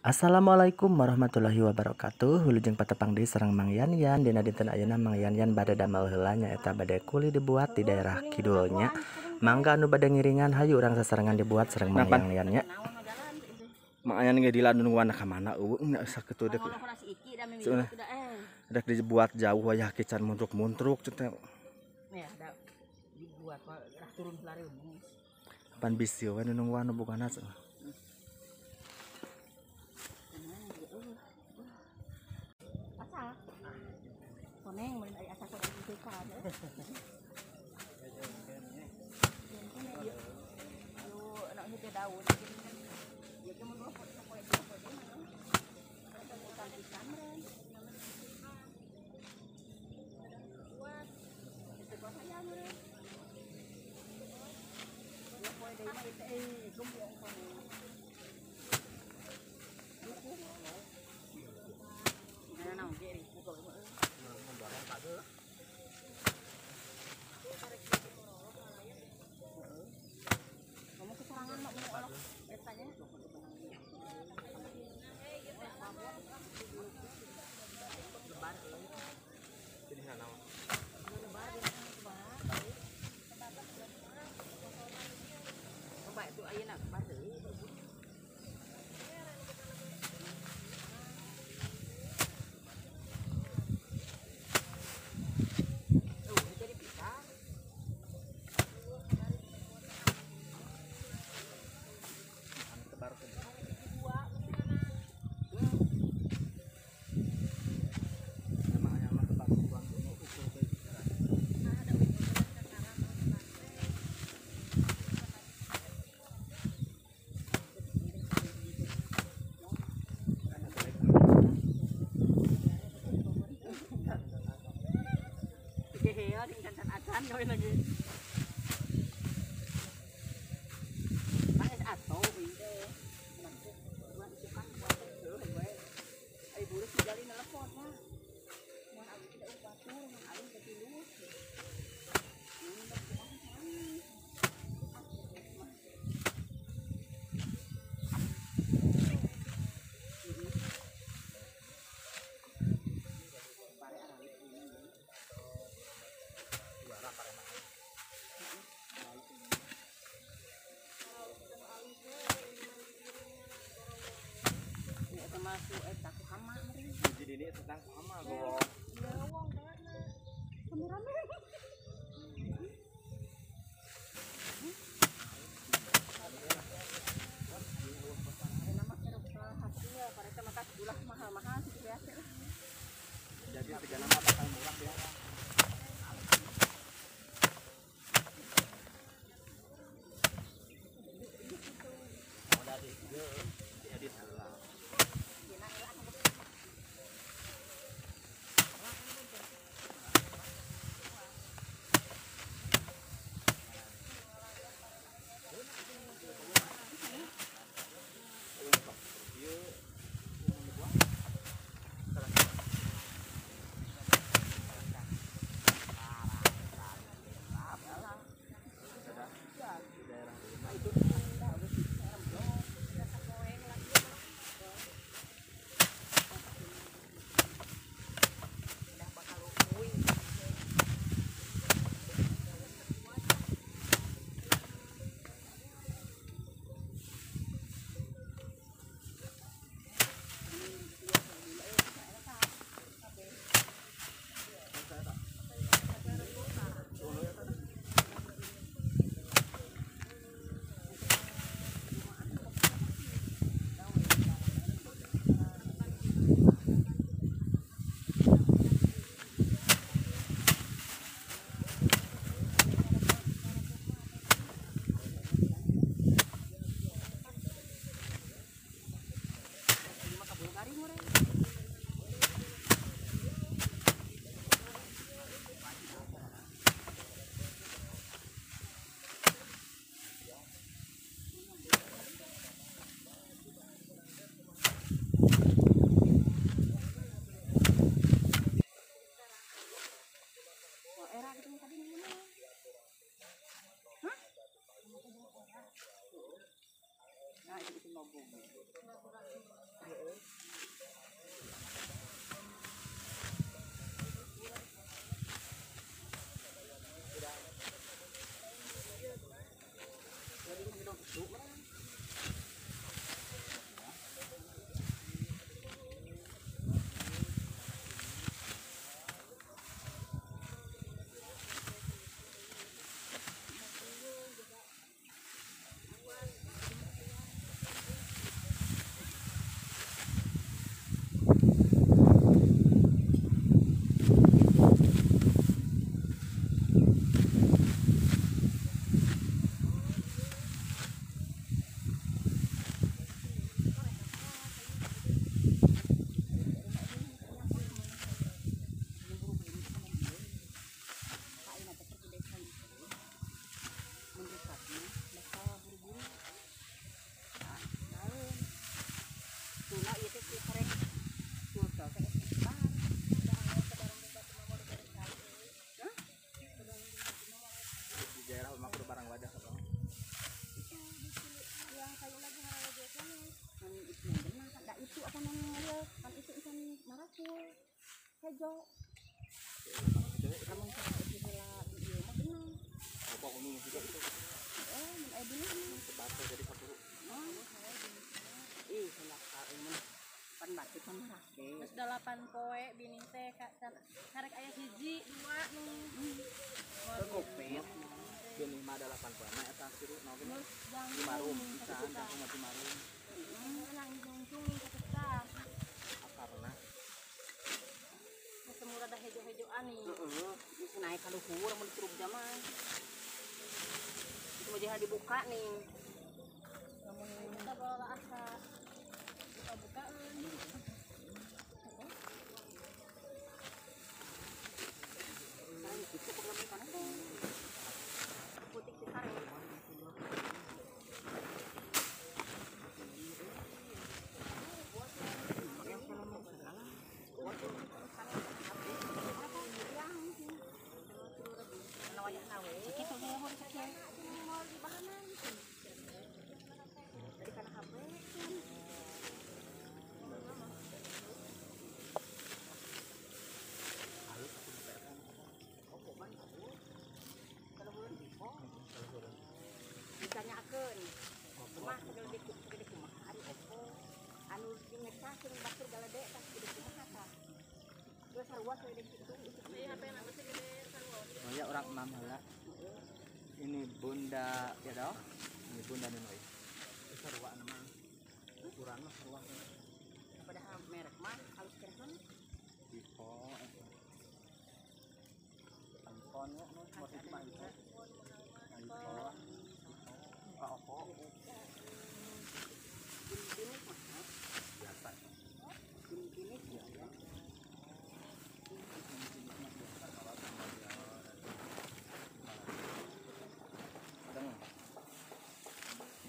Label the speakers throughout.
Speaker 1: Assalamualaikum warahmatullahi wabarakatuh. Wilujeng patepang deui sareng Mang Yanyan. Dina dinten ayeuna Mang Yanyan bade damel heula nyaeta bade kuli dibuat di daerah kidulnya. Mangga anu bade ngiringan hayu urang sasarengan dibuat sareng Mang Yanyan nya.
Speaker 2: Mang Yanyan ge dilandun wana ka mana eueuh nya sakitu deuk. Dak dibuat jauh wayah kican muntruk-muntruk teh.
Speaker 3: Ya, da dibuat mah turun pelariun.
Speaker 2: Pan bisi we nu wana bugana.
Speaker 3: Koneng mun aya asa koneng itu kan. Yo anak hete daun. Ya ke mun pot poe itu. Ada bukan pisan ren. Buat itu kok saya meureun. Ya poe deui mah teh gembong koneng. Nah, geri pukul meureun. Kamu keserangan mak mau olok etanya. Lebar.
Speaker 2: Jadi sana.
Speaker 3: Lebar dia lebar. Coba itu ayeuna lebar deui. Nói lagi. Mana atau ini nanti buat cepat buat terus gue. Ai boleh tinggal di teleponnya. Mau aku tidak upatur, mau aku ketilu. Masuk eta ku hama meureun.
Speaker 2: Jadi ini sedang hama go.
Speaker 3: Ya wong kana. Rame-rame. Nama kira hasilnya pareta mah ulah mahal-mahal sih biasa.
Speaker 2: Jadi segala nama bakal murah ya.
Speaker 3: hijau. Kamu bisa lah di mah benar.
Speaker 2: Apa unu juga itu.
Speaker 3: Mun aya dulu.
Speaker 2: Sebatu jadi satu.
Speaker 3: Ih, hendak ini pan batu pan rake.
Speaker 4: Terus 8 poe bini teh karek aya hiji, 2 nu.
Speaker 3: Kegopet.
Speaker 2: Gini mah ada 8 poe eta siru no gini.
Speaker 4: Terus jang
Speaker 2: Cimarum bisa anda sama Cimarum.
Speaker 4: nang jungjung ketika.
Speaker 2: Karena
Speaker 4: Geus murah dah hejo-hejoan nih.
Speaker 3: Heeh, bisa naik ka luhur mun curug zaman. Itu mah dibuka nih.
Speaker 4: Lamun kita bawa asa buka-bukaan.
Speaker 3: Nah, itu program kana teh. Putik teh kare. Ditanyakeun. Kumaha gede kumaha ari opo. Anu dingecakeun batur galede tah gede kumaha tah. Terus sarua teh gede kitu.
Speaker 4: Iya, HP na masih gede sarua.
Speaker 2: oh ya orang mama lah. Ini bunda ya dah. Ini bunda nih noi. Sarua nama. Ukuran mah sarua.
Speaker 3: Padahal merek mah halus keresan.
Speaker 2: Vivo. Handphone ya, masih cuma itu. iPhone. Oppo.
Speaker 3: Gini mah
Speaker 2: Biasa.
Speaker 3: gini ya.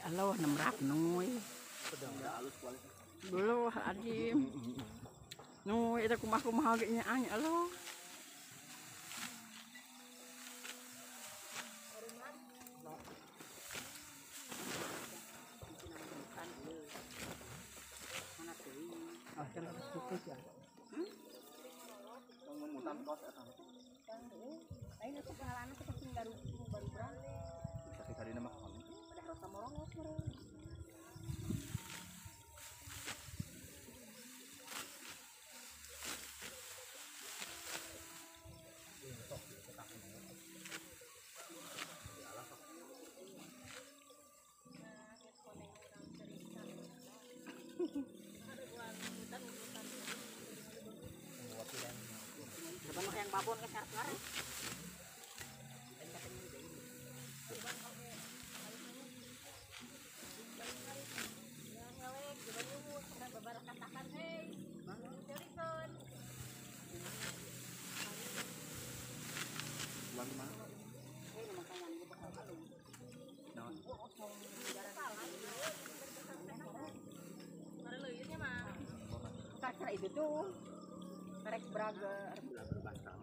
Speaker 3: Halo, nemrap nuy.
Speaker 2: Sedang ya halus kualitas.
Speaker 3: Dulu adim. Nuy eta kumaha ge nya anya alo.
Speaker 2: Ah, kan cukup ya. Memutan kos eta.
Speaker 3: Ayeuna teh pahalana teh pasti baru berang.
Speaker 2: Tapi tadi nama kamu.
Speaker 3: Pada rasa morongos meureun. Coba yang babon ke syarat-syarat.
Speaker 2: Bulan mana?
Speaker 3: Ini makanya dia bakal kalung.
Speaker 2: Nah,
Speaker 4: Mare leuyeurnya mah.
Speaker 3: Karena itu tuh karek braga.
Speaker 2: bulan berbahasa.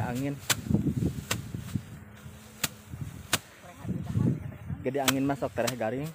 Speaker 1: angin. Gede angin masuk tereh garing.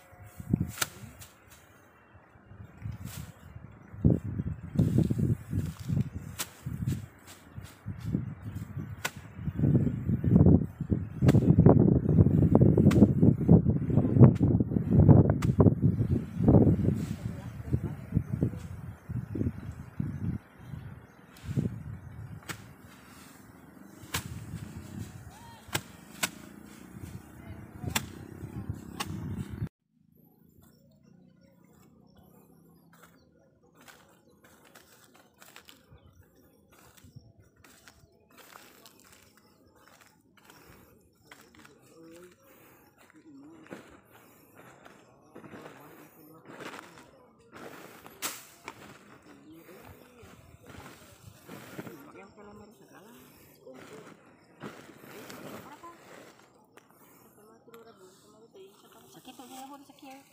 Speaker 3: Sakit tuh dia pun sakit.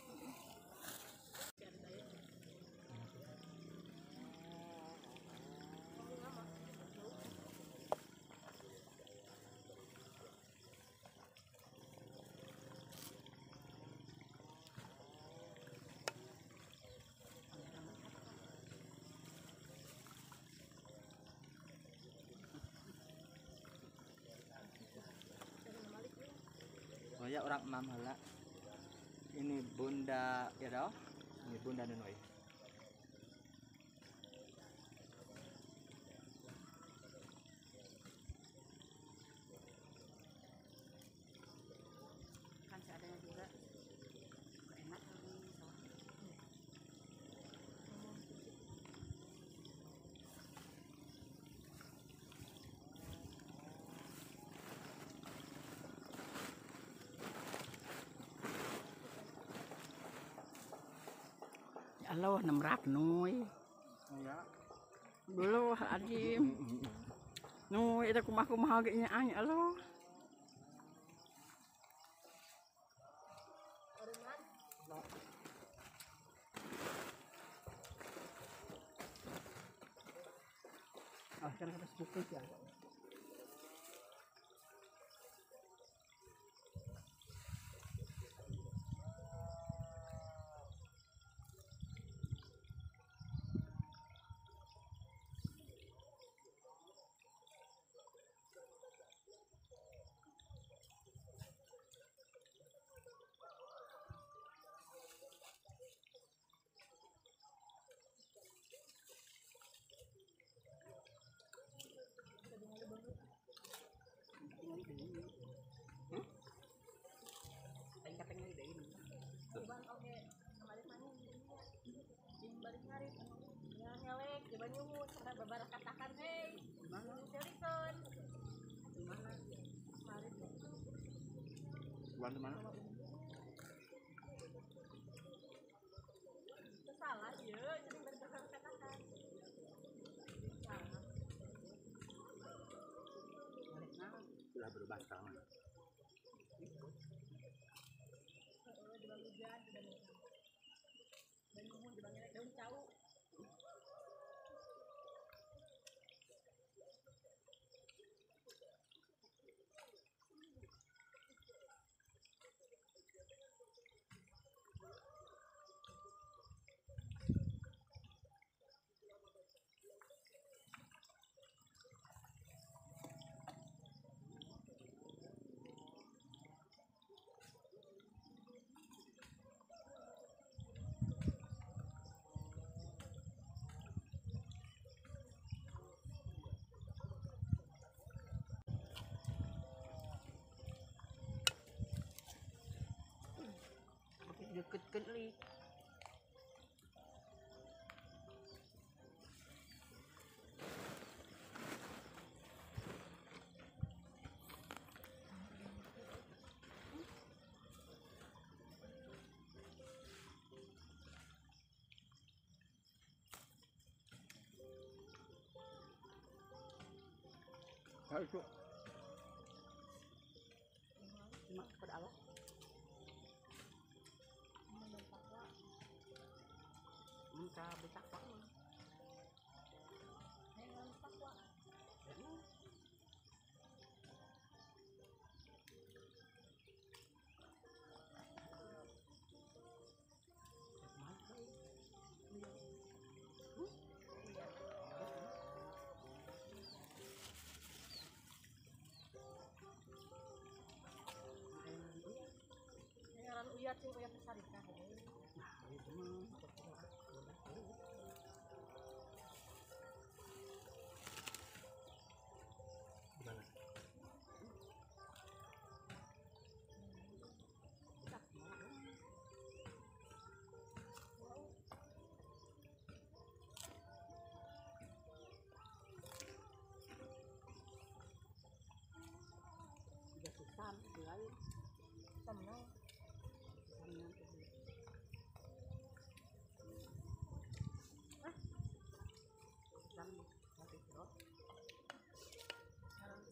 Speaker 2: Oh ya orang mam heula. Ini bunda ya dah. Ini bunda Nenoy.
Speaker 3: Kan seadanya juga. Enak kali. Allah nemrap nuy.
Speaker 2: Ya.
Speaker 3: Dulu Adim. Nuy itu kumah-kumah ge nya ai Allah.
Speaker 2: Ah, kan harus cukup ya. Bulan mana?
Speaker 3: Salah ya, jadi berkata-kata.
Speaker 2: Sudah berubah sekarang.
Speaker 3: Deket-deket li.
Speaker 2: Ayo.
Speaker 3: Cuma kepada Allah. Minta bertakwa.
Speaker 4: lihat sih yang kesarikan.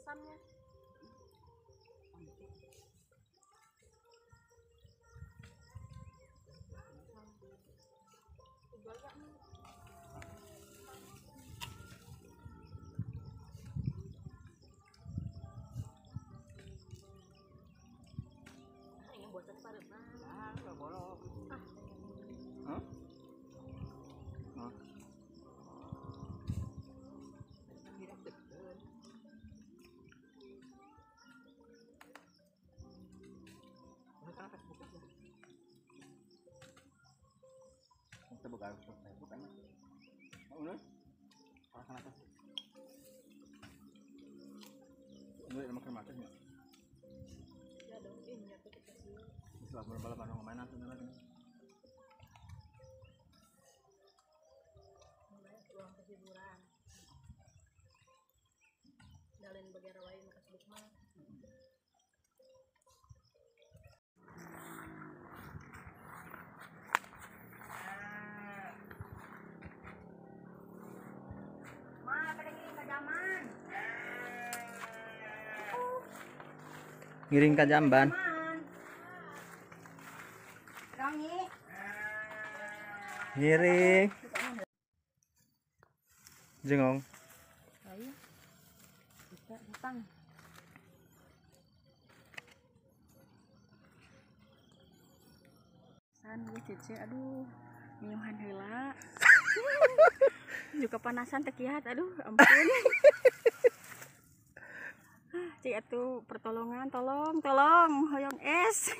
Speaker 4: Samnya ini buatan pareman.
Speaker 2: Nggak bolong. Kita bukan. Mau nih? Pakai atas. Ini makan makan ya.
Speaker 4: Ya dong, ini aku kecil.
Speaker 2: Setelah balap anu mainan tuh lagi.
Speaker 4: Ruang kehiburan. Dalin bagian lain makas bukma.
Speaker 1: Ngiring ka jamban. Ngiring. Jengong.
Speaker 4: Ayo. Kita datang. San ya cece, aduh. Nyuhan heula. Juga panasan teh kiat, aduh ampun. Cik atuh pertolongan, tolong hoyong es.